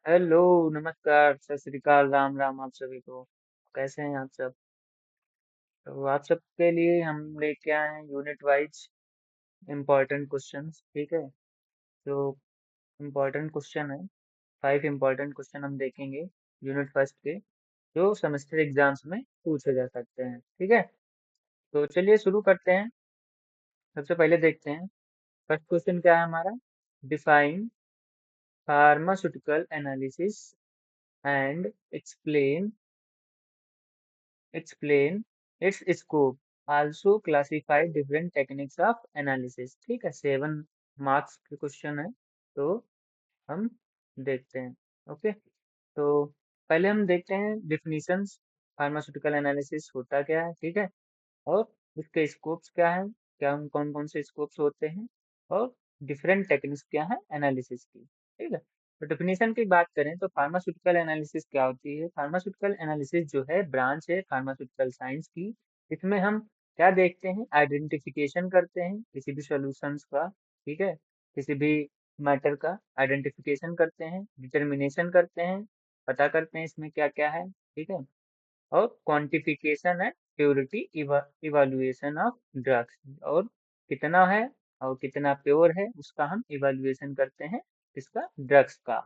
Hello, नमस्कार, सत श्री अकाल, राम राम आप सभी को। कैसे हैं आप सब? तो आप सबके लिए हम लेके आए हैं यूनिट वाइज इम्पोर्टेंट क्वेश्चंस, ठीक है। जो इम्पोर्टेंट क्वेश्चन है, 5 इम्पोर्टेंट क्वेश्चन हम देखेंगे यूनिट फर्स्ट के, जो सेमेस्टर एग्जाम्स में पूछे जा सकते हैं, ठीक है। तो चलिए शुरू करते हैं। सबसे पहले देखते हैं फर्स्ट क्वेश्चन क्या है हमारा। Define pharmaceutical analysis and explain its scope, also classify different techniques of analysis। ठीक है, 7 मार्क्स के क्वेश्चन है, तो हम देखते हैं। ओके, तो पहले हम देखते हैं डिफिनीशंस। फार्मास्यूटिकल एनालिसिस होता क्या है, ठीक है, और उसके स्कोप्स क्या है, क्या कौन कौन से स्कोप्स होते हैं, और डिफरेंट टेक्निक्स क्या है एनालिसिस की, ठीक है। तो डेफिनेशन की बात करें तो फार्मास्यूटिकल एनालिसिस क्या होती है। फार्मास्यूटिकल एनालिसिस जो है ब्रांच है फार्मास्यूटिकल साइंस की। इसमें हम क्या देखते हैं, आइडेंटिफिकेशन करते हैं किसी भी सॉल्यूशंस का, ठीक है, किसी भी मैटर का आइडेंटिफिकेशन करते हैं, डिटर्मिनेशन करते हैं, पता करते हैं इसमें क्या क्या है, ठीक है, और क्वांटिफिकेशन है, प्योरिटी इवालुएशन ऑफ ड्रग्स, और कितना है और कितना प्योर है उसका हम इवालुएशन करते हैं, इसका ड्रग्स का,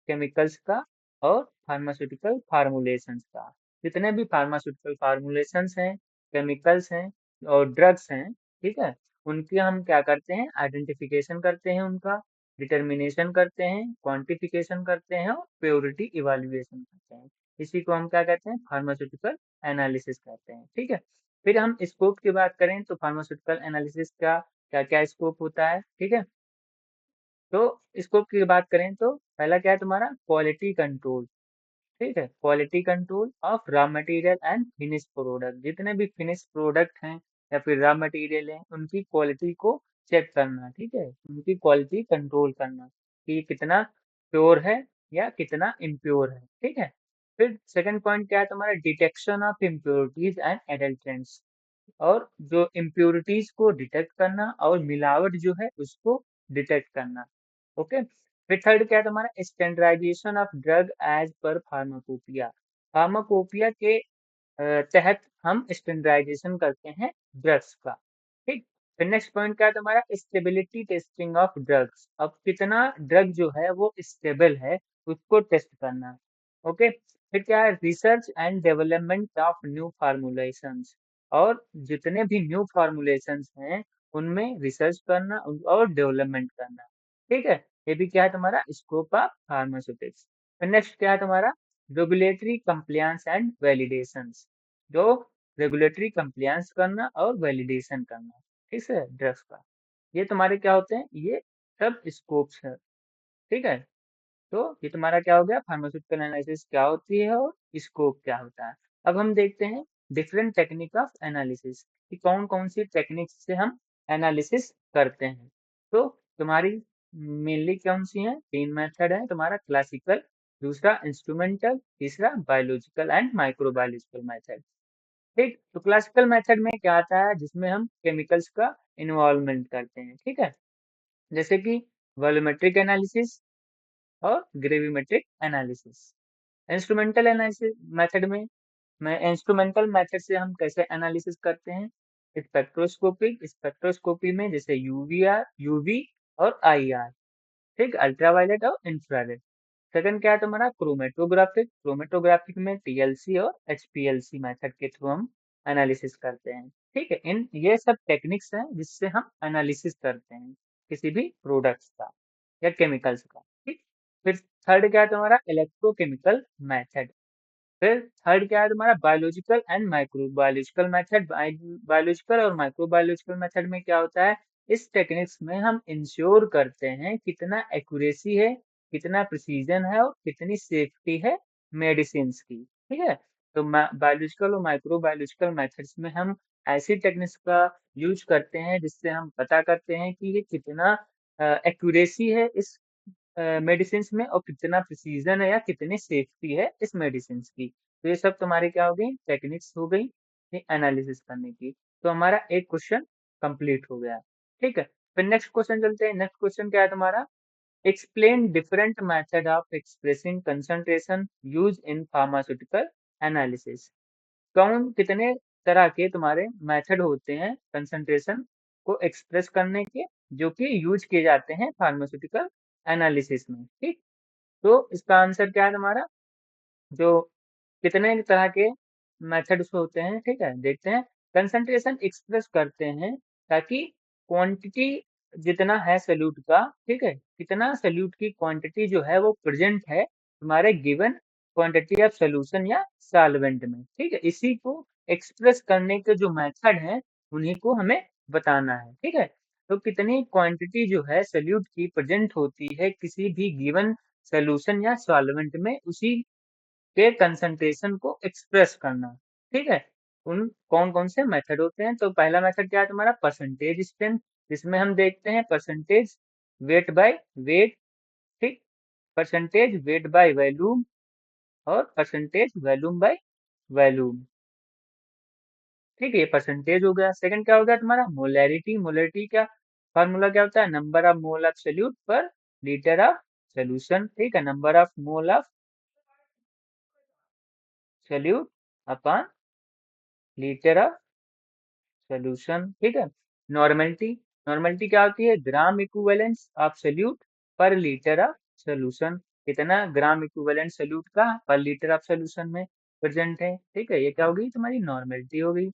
केमिकल्स का, और फार्मास्यूटिकल फार्मूलेशंस का। जितने भी फार्मास्यूटिकल फार्मूलेशंस हैं, केमिकल्स हैं और ड्रग्स हैं, ठीक है, उनकी हम क्या करते हैं, आइडेंटिफिकेशन करते हैं, उनका डिटर्मिनेशन करते हैं, क्वांटिफिकेशन करते हैं और प्योरिटी इवालुएशन करते हैं। इसी को हम क्या कहते हैं, फार्मास्यूटिकल एनालिसिस कहते हैं, ठीक है। फिर हम स्कोप की बात करें तो फार्मास्यूटिकल एनालिसिस का क्या क्या स्कोप होता है, ठीक है। तो स्कोप की बात करें तो पहला क्या है तुम्हारा, क्वालिटी कंट्रोल, ठीक है, quality control of raw material and finish product. जितने भी फिनिश प्रोडक्ट हैं या फिर रॉ मटेरियल हैं, उनकी क्वालिटी को चेक करना, ठीक है, उनकी क्वालिटी कंट्रोल करना कि कितना प्योर है या कितना इम्प्योर है, ठीक है। फिर सेकंड पॉइंट क्या है तुम्हारा, detection of impurities and adulterants, और जो इम्प्योरिटीज को डिटेक्ट करना और मिलावट जो है उसको डिटेक्ट करना। ओके, फिर थर्ड क्या है तुम्हारा, standardization of drug as per pharmacopoeia. Pharmacopoeia के तहत हम स्टैंडर्डाइजेशन करते हैं ड्रग्स का, ठीक। फिर नेक्स्ट पॉइंट क्या है तुम्हारा, स्टेबिलिटी टेस्टिंग ऑफ ड्रग्स। अब कितना ड्रग जो है वो स्टेबल है उसको टेस्ट करना। ओके, फिर क्या है, research and development of new फार्मूलेशंस, और जितने भी न्यू फार्मूलेशंस हैं उनमें रिसर्च करना और डेवलपमेंट करना, ठीक है। ये भी क्या है तुम्हारा स्कोप ऑफ फार्मास्यूटिक्स। फिर नेक्स्ट क्या है तुम्हारा, रेगुलेटरी कंप्लायंस एंड वैलिडेशंस, जो रेगुलेटरी कंप्लायंस करना और वैलिडेशन करना, ठीक है, ड्रग्स का। ये तुम्हारे क्या होते हैं, ये सब स्कोप्स है, ठीक है। तो ये तुम्हारा क्या हो गया, फार्मास्यूटिकल एनालिसिस क्या होती है और स्कोप क्या होता है। अब हम देखते हैं डिफरेंट टेक्निक ऑफ एनालिसिस कि कौन कौन सी टेक्निक से हम एनालिसिस करते हैं। तो तुम्हारी मेनली कौन सी है, 3 मेथड है तुम्हारा, क्लासिकल, दूसरा इंस्ट्रूमेंटल, तीसरा बायोलॉजिकल एंड माइक्रोबायोलॉजिकल मेथड, ठीक। तो क्लासिकल मेथड में क्या आता है, जिसमें हम केमिकल्स का इन्वॉल्वमेंट करते हैं, ठीक है, जैसे कि वॉल्यूमेट्रिक एनालिसिस और gravimetric analysis. Instrumental analysis method में, मैं इंस्ट्रूमेंटल मेथड से हम कैसे एनालिसिस करते हैं, स्पेक्ट्रोस्कोपिक, स्पेक्ट्रोस्कोपी में जैसे यूवीआर, यूवी और आईआर, ठीक, अल्ट्रावायलेट और इंफ्रारेड। सेकंड क्या है तुम्हारा, क्रोमेटोग्राफिक, क्रोमेटोग्राफिक में टीएलसी और एचपीएलसी मेथड के थ्रू हम एनालिसिस करते हैं, ठीक है। इन ये सब टेक्निक्स हैं जिससे हम एनालिसिस करते हैं किसी भी प्रोडक्ट्स का या केमिकल्स का, ठीक। फिर थर्ड क्या है तुम्हारा, इलेक्ट्रोकेमिकल मेथड। फिर थर्ड क्या है तुम्हारा, biological and microbiological method. Biological और माइक्रोबायोलॉजिकल मेथड में क्या होता है, इस टेक्निक्स में हम इंश्योर करते हैं कितना एक्यूरेसी है, कितना प्रिसीजन है और कितनी सेफ्टी है मेडिसिन की, ठीक है। तो बायोलॉजिकल और माइक्रोबायोलॉजिकल मेथड्स में हम ऐसी टेक्निक्स का यूज करते हैं जिससे हम पता करते हैं कि ये कितना एक्यूरेसी है इस मेडिसिन में और कितना प्रिसीजन है या कितनी सेफ्टी है इस मेडिसिन की। तो ये सब तुम्हारी क्या हो गई, टेक्निक्स हो गई एनालिसिस करने की। तो हमारा एक क्वेश्चन कंप्लीट हो गया, ठीक है। फिर नेक्स्ट क्वेश्चन चलते हैं। नेक्स्ट क्वेश्चन क्या है तुम्हारा, explain different method of expressing concentration use in pharmaceutical analysis. कौन कितने तरह के तुम्हारे मेथड होते हैं कंसंट्रेशन को एक्सप्रेस करने के, जो कि यूज किए जाते हैं फार्मास्यूटिकल एनालिसिस में। ठीक, तो इसका आंसर क्या है तुम्हारा, जो कितने तरह के मेथड्स होते हैं, ठीक है, देखते हैं। कंसंट्रेशन एक्सप्रेस करते हैं ताकि क्वांटिटी जितना है सॉल्यूट का, ठीक है, कितना सॉल्यूट की क्वांटिटी जो है वो प्रेजेंट है तुम्हारे गिवन क्वांटिटी ऑफ सॉल्यूशन या सॉल्वेंट में, ठीक है, इसी को एक्सप्रेस करने के जो मेथड है उन्हीं को हमें बताना है। ठीक है, तो कितनी क्वांटिटी जो है सॉल्यूट की प्रेजेंट होती है किसी भी गिवन सॉल्यूशन या सॉल्वेंट में, उसी के कंसंट्रेशन को एक्सप्रेस करना। ठीक है, उन कौन कौन से मेथड होते हैं, तो पहला मेथड क्या है तुम्हारा, परसेंटेज स्ट्रेंथ, जिसमें हम देखते हैं परसेंटेज वेट बाय वेट, ठीक, परसेंटेज वेट बाय वॉल्यूम और परसेंटेज वॉल्यूम बाय वॉल्यूम। ठीक है, ये परसेंटेज हो गया। सेकंड क्या हो गया तुम्हारा, मोलैरिटी। मोलैरिटी क्या फार्मूला क्या होता है, number of mole of solute पर लीटर ऑफ सोल्यूशन। ठीक है, number of mole of solute upon litre of solution. ठीक है, नॉर्मलिटी। नॉर्मलिटी क्या होती है, ग्राम इक्विवेलेंस ऑफ सोल्यूट पर लीटर ऑफ सोल्यूशन, कितना ग्राम इक्विवेलेंट सोल्यूट का पर लीटर ऑफ सोल्यूशन में प्रेजेंट है। ठीक है, ये क्या होगी तुम्हारी नॉर्मलिटी हो गई।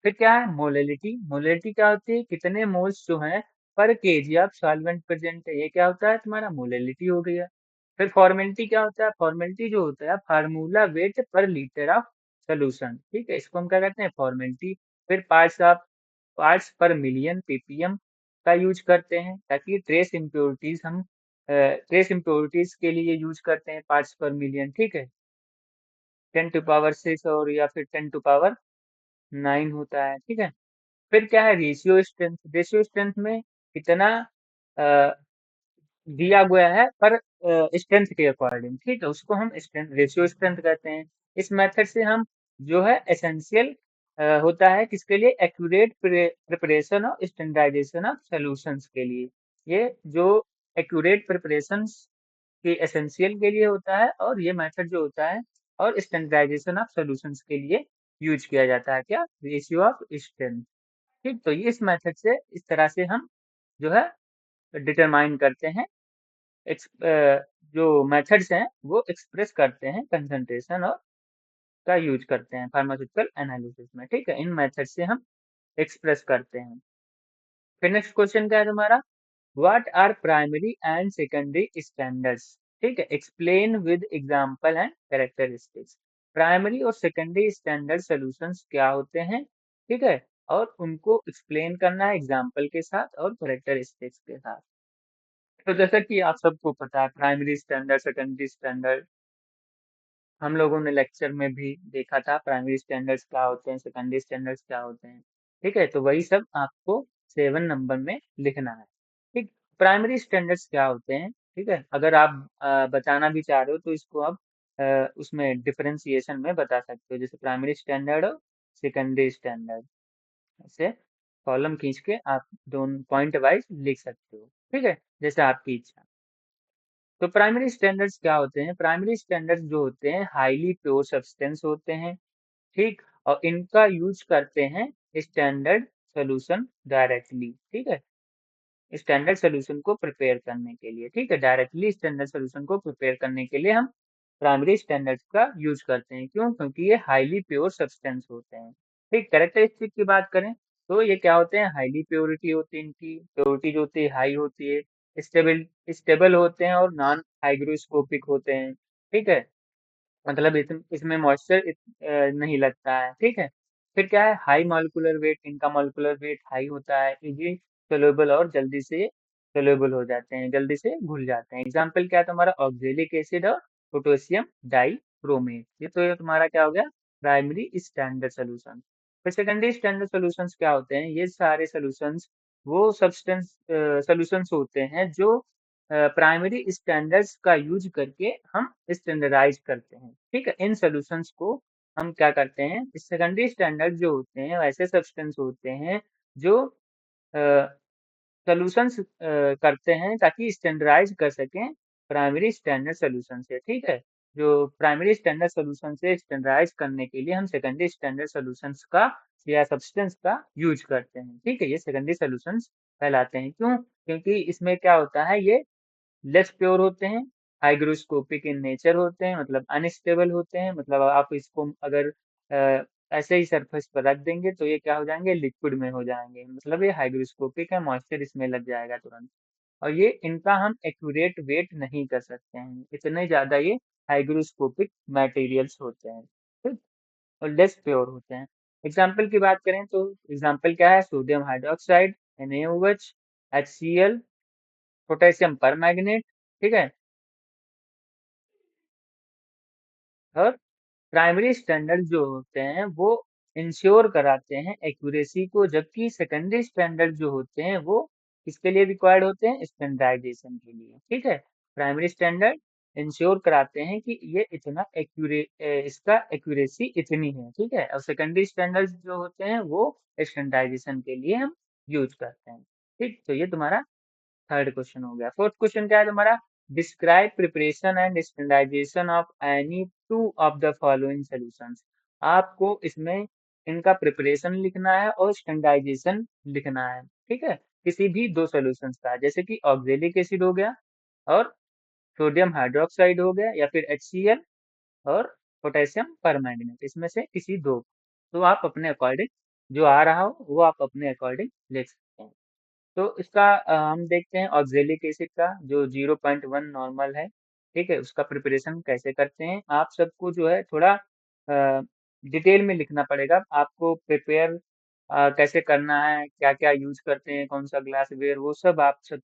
फिर क्या है मोलैलिटी। मोलैलिटी क्या होती है, कितने मोल्स जो है पर केजी ऑफ सॉल्वेंट प्रेजेंट है, ये क्या होता है तुम्हारा मोलैलिटी हो गया। फिर फॉर्मेलिटी क्या होता है, फॉर्मेलिटी जो होता है फार्मूला वेट पर लीटर ऑफ सोल्यूशन। ठीक है, इसको हम क्या कहते हैं, फॉर्मेलिटी। फिर पार्ट्स पर मिलियन पीपीएम का यूज करते हैं, ताकि ट्रेस इम्प्योरिटीज के लिए यूज करते हैं पार्ट्स पर मिलियन। ठीक है, 10⁶ और या फिर 10⁹ होता है। ठीक है, फिर क्या है रेशियो स्ट्रेंथ। रेशियो स्ट्रेंथ में कितना अ, दिया गया है पर स्ट्रेंथ के अकॉर्डिंग, ठीक है, उसको हम स्ट्रेंथ रेशियो स्ट्रेंथ कहते हैं। इस मेथड से हम जो है एसेंशियल होता है किसके लिए, एक्यूरेट प्रिपरेशन और स्टैंडर्डाइजेशन ऑफ सॉल्यूशंस के लिए। ये जो एक्यूरेट प्रिपरेशंस के एसेंशियल के लिए होता है, और ये मेथड जो होता है और स्टैंडर्डाइजेशन ऑफ सॉल्यूशंस के लिए यूज किया जाता है, क्या, रेशियो ऑफ स्ट्रेंथ। ठीक, तो ये इस मेथड से इस तरह से हम जो है डिटरमाइन करते हैं, जो मेथड्स हैं वो एक्सप्रेस करते हैं कंसंट्रेशन और का यूज करते हैं फार्मास्यूटिकल एनालिसिस में। ठीक है, इन मेथड से हम एक्सप्रेस करते हैं। फिर नेक्स्ट क्वेश्चन क्या है तुम्हारा, what are primary and secondary standards. ठीक है, explain with example and characteristics. Primary और सेकेंडरी स्टैंडर्ड सॉल्यूशंस क्या होते हैं, ठीक है, और उनको एक्सप्लेन करना है एग्जांपल के साथ और कैरेक्टरिस्टिक्स के साथ। तो जैसा कि आप सबको पता है प्राइमरी स्टैंडर्ड सेकेंडरी स्टैंडर्ड, हम लोगों ने लेक्चर में भी देखा था प्राइमरी स्टैंडर्ड्स क्या होते हैं, सेकेंडरी स्टैंडर्ड्स क्या होते हैं। ठीक है, तो वही सब आपको 7 नंबर में लिखना है। ठीक, प्राइमरी स्टैंडर्ड्स क्या होते हैं, ठीक है, अगर आप बताना भी चाह रहे हो तो इसको आप उसमें डिफरेंशिएशन में बता सकते हो, जैसे प्राइमरी स्टैंडर्ड और सेकेंडरी स्टैंडर्ड, ऐसे कॉलम खींच के आप दोनों पॉइंट वाइज लिख सकते हो। ठीक है, जैसे आपकी इच्छा। तो प्राइमरी स्टैंडर्ड्स क्या होते हैं, प्राइमरी स्टैंडर्ड्स जो होते हैं हाईली प्योर सब्सटेंस होते हैं, ठीक, और इनका यूज करते हैं स्टैंडर्ड सॉल्यूशन डायरेक्टली। ठीक है, स्टैंडर्ड सॉल्यूशन को प्रिपेयर करने के लिए, ठीक है, डायरेक्टली स्टैंडर्ड सॉल्यूशन को प्रिपेयर करने के लिए हम प्राइमरी स्टैंडर्ड्स का यूज करते हैं। क्यों, क्योंकि ये हाईली प्योर सब्सटेंस होते हैं। ठीक, कैरेक्टरिस्टिक की बात करें तो ये क्या होते हैं, हाईली प्योरिटी होती है, इनकी प्योरिटी जो होती है हाई होती है, स्टेबल स्टेबल होते हैं और नॉन हाइग्रोस्कोपिक होते हैं। ठीक है, मतलब इसमें मॉइस्चर नहीं लगता है। ठीक है, फिर क्या है हाई मॉलिक्यूलर वेट, इनका मॉलिक्यूलर वेट हाई होता है, इजी सोल्यूबल और जल्दी से सोल्यूबल हो जाते हैं, जल्दी से घुल जाते हैं। एग्जाम्पल क्या है तुम्हारा, ऑक्जेलिक एसिड और पोटेशियम डाइक्रोमेट। ये तो ये तुम्हारा क्या हो गया, प्राइमरी स्टैंडर्ड सोल्यूशन। फिर सेकेंडरी स्टैंडर्ड सोल्यूशंस क्या होते हैं, ये सारे सोल्यूशंस वो सब्सटेंस सोल्यूशंस होते हैं जो प्राइमरी स्टैंडर्ड्स का यूज करके हम स्टैंडर्डाइज करते हैं। ठीक है, इन सॉल्यूशंस को हम क्या करते हैं, सेकेंडरी स्टैंडर्ड जो होते हैं वैसे सब्सटेंस होते हैं जो सॉल्यूशंस करते हैं ताकि स्टैंडर्डाइज कर सकें प्राइमरी स्टैंडर्ड सॉल्यूशन से, ठीक है। जो प्राइमरी स्टैंडर्ड सॉल्यूशन से स्टैंडर्डाइज करने के लिए हम सेकेंडरी स्टैंडर्ड सॉल्यूशंस का या सब्सटेंस का यूज करते हैं, ठीक है। ये सेकेंडरी सॉल्यूशंस कहलाते हैं। क्यों? क्योंकि इसमें क्या होता है, ये लेस प्योर होते हैं, हाइग्रोस्कोपिक इन नेचर होते हैं, मतलब अनस्टेबल होते हैं, मतलब आप इसको अगर ऐसे ही सरफेस पर रख देंगे तो ये क्या हो जाएंगे, लिक्विड में हो जाएंगे, मतलब ये हाइग्रोस्कोपिक है, मॉइस्चर इसमें लग जाएगा तुरंत। और ये इनका हम एक्यूरेट वेट नहीं कर सकते हैं, इतने ज्यादा ये हाइग्रोस्कोपिक मटेरियल्स होते हैं, ठीक, और लेस प्योर होते हैं। एग्जाम्पल की बात करें तो एग्जाम्पल क्या है, sodium hydroxide, NaOH, HCl, potassium permanganate, ठीक है। और प्राइमरी स्टैंडर्ड जो होते हैं वो इंश्योर कराते हैं एक्यूरेसी को, जबकि सेकेंडरी स्टैंडर्ड जो होते हैं वो किसके लिए रिक्वायर्ड होते हैं, स्टैंडर्डाइजेशन के लिए, ठीक है। प्राइमरी स्टैंडर्ड इंश्योर कराते हैं कि ये इतना इसका एक्यूरेसी इतनी है, ठीक है। और सेकेंडरी स्टैंडर्ड जो होते हैं वो स्टैंडर्डाइजेशन के लिए हम यूज करते हैं, ठीक। तो ये तुम्हारा थर्ड क्वेश्चन हो गया। फोर्थ क्वेश्चन क्या है तुम्हारा, describe preparation and standardization of any two of the following solutions. आपको इसमें इनका प्रिपरेशन लिखना है और स्टैंडर्डाइजेशन लिखना है, ठीक है, किसी भी दो सॉल्यूशंस का, जैसे कि ऑक्जेलिक एसिड हो गया और सोडियम हाइड्रोक्साइड हो गया, या फिर HCl और पोटेशियम परमैंगनेट, इसमें से किसी दो। तो आप अपने अकॉर्डिंग जो आ रहा हो वो आप अपने अकॉर्डिंग लिख सकते हैं। तो इसका हम देखते हैं ऑक्जेलिक एसिड का जो 0.1 नॉर्मल है, ठीक है, उसका प्रिपरेशन कैसे करते हैं। आप सबको जो है थोड़ा डिटेल में लिखना पड़ेगा, आपको प्रिपेयर कैसे करना है, क्या क्या यूज करते हैं, कौन सा ग्लास वेयर, वो सब आप सब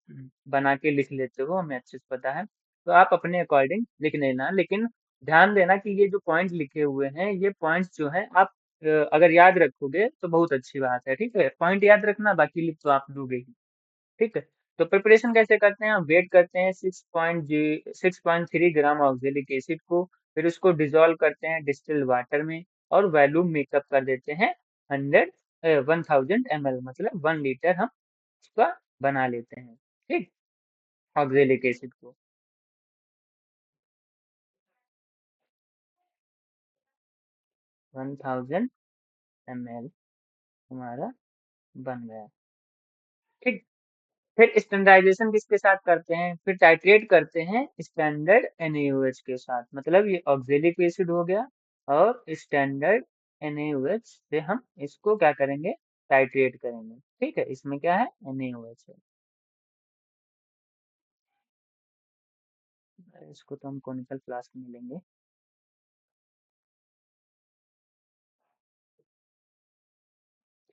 बना के लिख लेते हो, हमें अच्छे से पता है। तो आप अपने अकॉर्डिंग लिख लेना, लेकिन ध्यान देना कि ये जो पॉइंट लिखे हुए हैं ये पॉइंट्स जो है आप अगर याद रखोगे तो बहुत अच्छी बात है, ठीक है। पॉइंट याद रखना, बाकी लिख तो आप दोगे ही, ठीक है। तो प्रिपरेशन कैसे करते हैं, हम वेट करते हैं 6.3 ग्राम ऑक्जेलिक एसिड को, फिर उसको डिसॉल्व करते हैं डिस्टिल्ड वाटर में, और वॉल्यूम मेकअप कर देते हैं 1000 ml, मतलब 1 लीटर हम उसका बना लेते हैं, ठीक, ऑक्जेलिक एसिड को। 1000 ml हमारा बन गया, ठीक। फिर स्टैंडर्डाइजेशन किसके साथ करते हैं, फिर टाइट्रेट करते हैं स्टैंडर्ड NaOH के साथ, मतलब ये ऑक्जेलिक एसिड हो गया और स्टैंडर्ड NaOH से हम इसको क्या करेंगे, टाइट्रेट करेंगे, ठीक है। इसमें क्या है, NaOH है, इसको तो हम कॉनिकल फ्लास्क में लेंगे,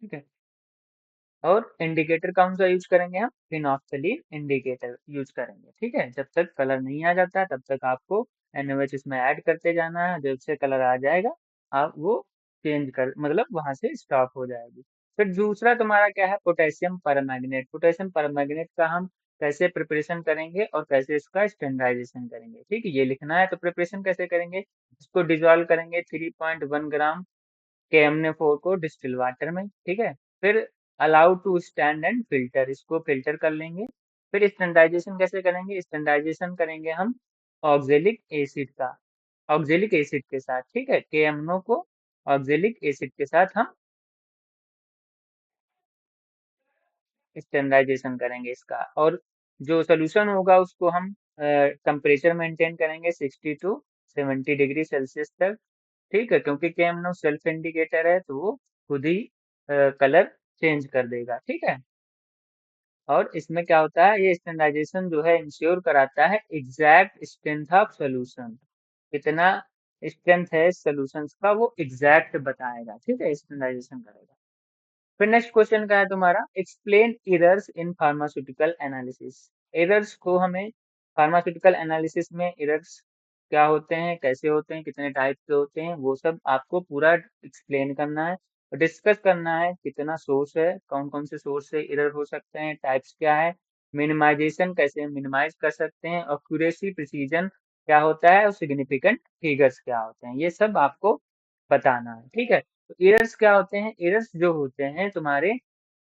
ठीक है। और इंडिकेटर कौन सा यूज करेंगे, हम फिनोल्फ्थालीन इंडिकेटर यूज करेंगे, ठीक है। जब तक कलर नहीं आ जाता तब तक आपको NaOH इसमें ऐड करते जाना है, जब से कलर आ जाएगा आप वो चेंज कर, मतलब वहां से स्टॉप हो जाएगी। फिर दूसरा तुम्हारा क्या है, पोटेशियम परमैंगनेट। पोटेशियम परमैंगनेट का हम कैसे प्रिपरेशन करेंगे और कैसे इसका स्टैंडर्डाइजेशन करेंगे, ठीक है, ये लिखना है। तो प्रिपरेशन कैसे करेंगे, इसको डिजोल्व करेंगे 3.1 ग्राम KMnO4 को डिस्टिल वाटर में, ठीक है। फिर allow to stand and filter, इसको फिल्टर कर लेंगे। फिर स्टैंडर्डाइजेशन कैसे करेंगे, स्टैंडर्डाइजेशन करेंगे हम ऑक्जेलिक एसिड का, ऑक्जेलिक एसिड के साथ, ठीक है, KMnO को ऑक्जेलिक एसिड के साथ हम स्टैंडर्डाइजेशन करेंगे इसका। और जो सोल्यूशन होगा उसको हम टेम्परेचर मेंटेन करेंगे 60 to 70 डिग्री सेल्सियस तक, ठीक है, क्योंकि KMnO सेल्फ इंडिकेटर है तो वो खुद ही कलर चेंज कर देगा, ठीक है। और इसमें क्या होता है, ये स्टैंडर्डाइजेशन जो है इंश्योर कराता है एग्जैक्ट स्ट्रेंथ ऑफ सोल्यूशन, कितना स्ट्रेंथ है सोल्यूशंस का वो एग्जैक्ट बताएगा, ठीक है, स्टैंडर्डाइजेशन करेगा। फिर नेक्स्ट क्वेश्चन का है तुम्हारा, explain errors in pharmaceutical analysis. Errors को हमें फार्मास्यूटिकल एनालिसिस में एरर्स क्या होते हैं, कैसे होते हैं, कितने टाइप के होते हैं, वो सब आपको पूरा एक्सप्लेन करना है, डिस्कस करना है कितना सोर्स है, कौन कौन से सोर्स से एरर हो सकते हैं, टाइप्स क्या है, मिनिमाइजेशन कैसे मिनिमाइज कर सकते हैं, एक्यूरेसी प्रिसीजन क्या होता है, और सिग्निफिकेंट फिगर्स क्या होते हैं, ये सब आपको बताना है, ठीक है। तो एरर्स क्या होते हैं, एरर्स जो होते हैं तुम्हारे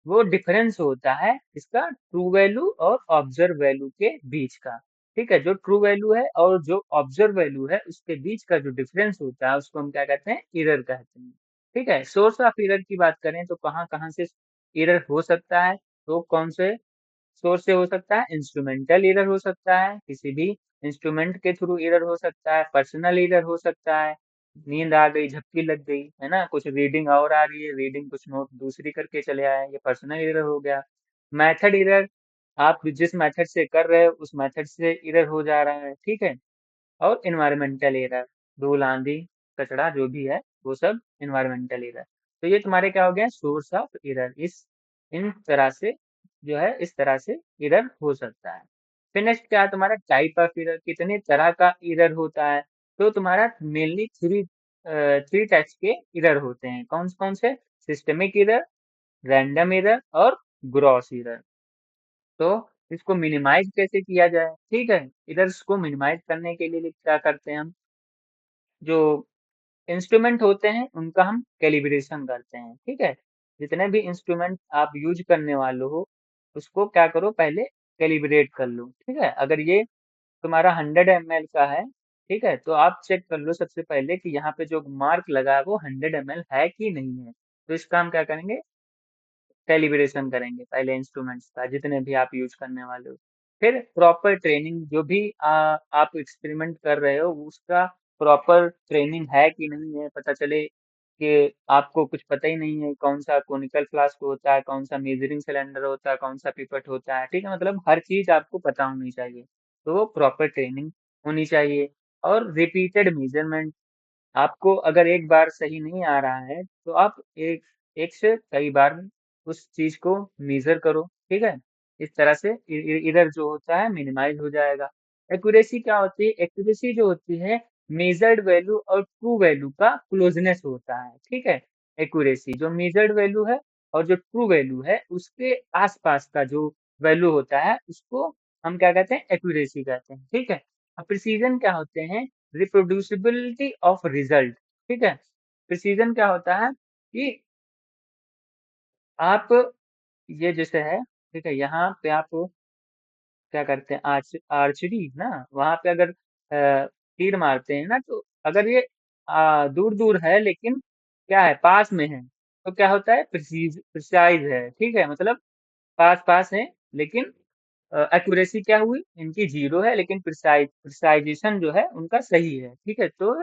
वो डिफरेंस होता है इसका ट्रू वैल्यू और ऑब्जर्व वैल्यू के बीच का। ठीक है, जो ट्रू वैल्यू है और जो ऑब्जर्व वैल्यू है उसके बीच का जो डिफरेंस होता है उसको हम क्या कहते हैं, एरर कहते हैं। ठीक है, सोर्स ऑफ एरर की बात करें तो कहाँ कहाँ से एरर हो सकता है, तो कौन से सोर्स से हो सकता है, इंस्ट्रूमेंटल एरर हो सकता है, किसी भी इंस्ट्रूमेंट के थ्रू एरर हो सकता है, पर्सनल एरर हो सकता है, नींद आ गई, झपकी लग गई, है ना, कुछ रीडिंग और आ रही है, रीडिंग कुछ नोट दूसरी करके चले आए, ये पर्सनल एरर हो गया। मेथड एरर, आप जिस मेथड से कर रहे हो उस मेथड से एरर हो जा रहा है, ठीक है। और एनवायरमेंटल एरर, धूल आंधी कचरा जो भी है वो सब एनवायरमेंटल एरर। तो ये तुम्हारे क्या हो गया, सोर्स ऑफ एरर। इस इन तरह से जो है, इस तरह से एरर हो सकता है। फिर नेक्स्ट क्या है तुम्हारा, टाइप ऑफ एरर, कितने तरह का एरर होता है। तो तुम्हारा मेनली थ्री टाइप्स के एरर होते हैं, कौन कौन से, सिस्टमिक एरर, रैंडम एरर और ग्रॉस एरर। तो इसको मिनिमाइज कैसे किया जाए, ठीक है। एरर्स को मिनिमाइज करने के लिए क्या करते हैं हम, जो इंस्ट्रूमेंट होते हैं उनका हम कैलिब्रेशन करते हैं, ठीक है। जितने भी इंस्ट्रूमेंट आप यूज करने वाले हो उसको क्या करो, पहले कैलिब्रेट कर लो, ठीक है। अगर ये तुम्हारा 100 ml का है, ठीक है, तो आप चेक कर लो सबसे पहले कि यहाँ पे जो मार्क लगा है वो 100 ml है कि नहीं है। तो इसका हम क्या करेंगे, कैलिब्रेशन करेंगे पहले इंस्ट्रूमेंट्स का, जितने भी आप यूज करने वाले हो। फिर प्रॉपर ट्रेनिंग, जो भी आप एक्सपेरिमेंट कर रहे हो उसका प्रॉपर ट्रेनिंग है कि नहीं है, पता चले कि आपको कुछ पता ही नहीं है कौन सा कोनिकल फ्लास्क होता है, कौन सा मेजरिंग सिलेंडर होता है, कौन सा पिपेट होता है, ठीक है, मतलब हर चीज आपको पता होनी चाहिए। तो वो प्रॉपर ट्रेनिंग होनी चाहिए। और रिपीटेड मेजरमेंट, आपको अगर एक बार सही नहीं आ रहा है तो आप एक एक से कई बार उस चीज को मेजर करो, ठीक है। इस तरह से इधर जो होता है मिनिमाइज हो जाएगा। एक्यूरेसी क्या होती है, एक्यूरेसी जो होती है मेजर्ड वैल्यू और ट्रू वैल्यू का क्लोजनेस होता है, ठीक है। एक्यूरेसी जो मेजर्ड वैल्यू है और जो ट्रू वैल्यू है उसके आसपास का जो वैल्यू होता है उसको हम क्या कहते हैं, एक्यूरेसी कहते हैं, ठीक है। अब प्रिसीजन क्या होते हैं, रिप्रोड्यूसिबिलिटी ऑफ रिजल्ट, ठीक है। प्रिसीजन क्या होता है कि आप ये जैसे है, ठीक है, यहाँ पे आप क्या करते हैं, आर्चरी ना, वहां पे अगर तीर मारते हैं ना, तो अगर ये दूर दूर है लेकिन क्या है, पास में है, तो क्या होता है, प्रिसाइज है, ठीक है, मतलब पास पास है, लेकिन एक्यूरेसी क्या हुई, इनकी जीरो है, लेकिन प्रिसाइजेशन जो है उनका सही है, ठीक है। तो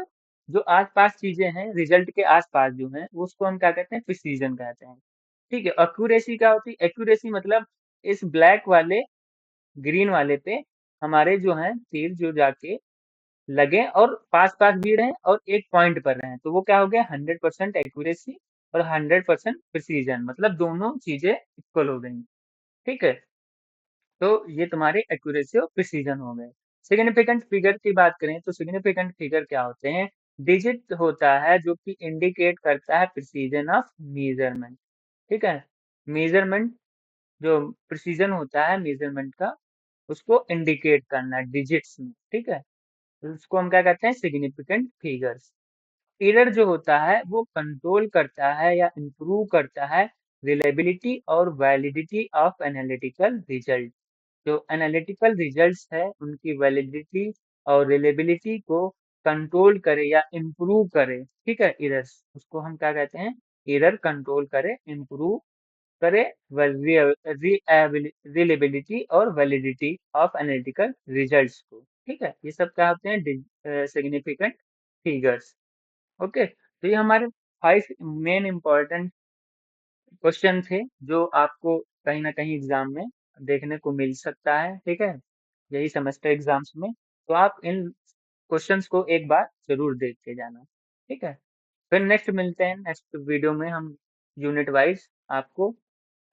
जो आसपास चीजें हैं, रिजल्ट के आसपास जो है उसको हम क्या कहते हैं, प्रिसीजन कहते हैं, ठीक है। एक्यूरेसी क्या होती है, एक्यूरेसी मतलब इस ब्लैक वाले, ग्रीन वाले पे हमारे जो है तीर जो जाके लगे और पास पास भी रहे और एक पॉइंट पर रहे, तो वो क्या हो गया, 100% एक्यूरेसी और 100% प्रिसीजन, मतलब दोनों चीजें इक्वल हो गई, ठीक है। तो ये तुम्हारे एक्यूरेसी और प्रिसीजन हो गए। सिग्निफिकेंट फिगर की बात करें तो सिग्निफिकेंट फिगर क्या होते हैं, डिजिट होता है जो कि इंडिकेट करता है प्रिसीजन ऑफ मेजरमेंट, ठीक है। मेजरमेंट जो प्रिसीजन होता है मेजरमेंट का, उसको इंडिकेट करना है डिजिट्स में, ठीक है। तो उसको हम क्या कहते हैं, सिग्निफिकेंट फिगर्स। एरर जो होता है वो कंट्रोल करता है या इम्प्रूव करता है रिलायबिलिटी और वैलिडिटी ऑफ एनालिटिकल रिजल्ट। जो एनालिटिकल रिजल्ट्स है उनकी वैलिडिटी और रिलेबिलिटी को कंट्रोल करे या इम्प्रूव करे, ठीक है, एरर्स उसको हम क्या कहते हैं, एरर कंट्रोल करे, इम्प्रूव करे रिलेबिलिटी और वैलिडिटी ऑफ एनालिटिकल रिजल्ट्स को, ठीक है। ये सब क्या होते हैं, सिग्निफिकेंट फिगर्स। ओके, तो ये हमारे 5 मेन इंपॉर्टेंट क्वेश्चन थे जो आपको कहीं ना कहीं एग्जाम में देखने को मिल सकता है, ठीक है, यही सेमेस्टर एग्जाम्स में। तो आप इन क्वेश्चंस को एक बार जरूर देख के जाना, ठीक है। फिर नेक्स्ट मिलते हैं, नेक्स्ट वीडियो में हम यूनिट वाइज आपको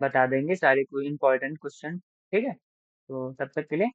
बता देंगे सारे कोई इंपॉर्टेंट क्वेश्चन, ठीक है। तो तब तक के लिए